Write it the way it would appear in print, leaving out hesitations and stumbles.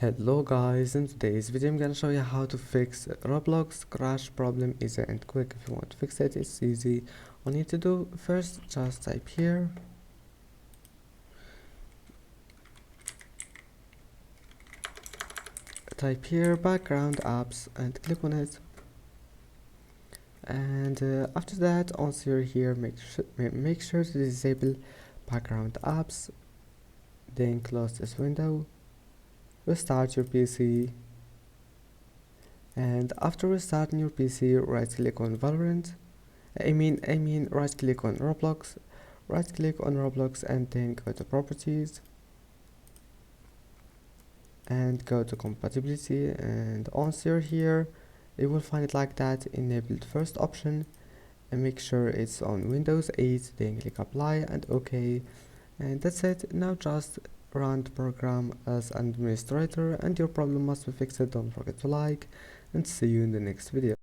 Hello guys, in today's video I'm gonna show you how to fix Roblox crash problem easy and quick. If you want to fix it, it's easy. All you need to do first, just type here background apps and click on it, and after that, once you're here, make sure to disable background apps, then close this window, restart your PC, and after restarting your PC, right click on Valorant. Right click on Roblox, and then go to properties and go to compatibility, and once you're here you will find it like that, enabled first option, and make sure it's on Windows 8, then click apply and OK, and that's it. Now just run the program as an administrator and your problem must be fixed. Don't forget to like, and see you in the next video.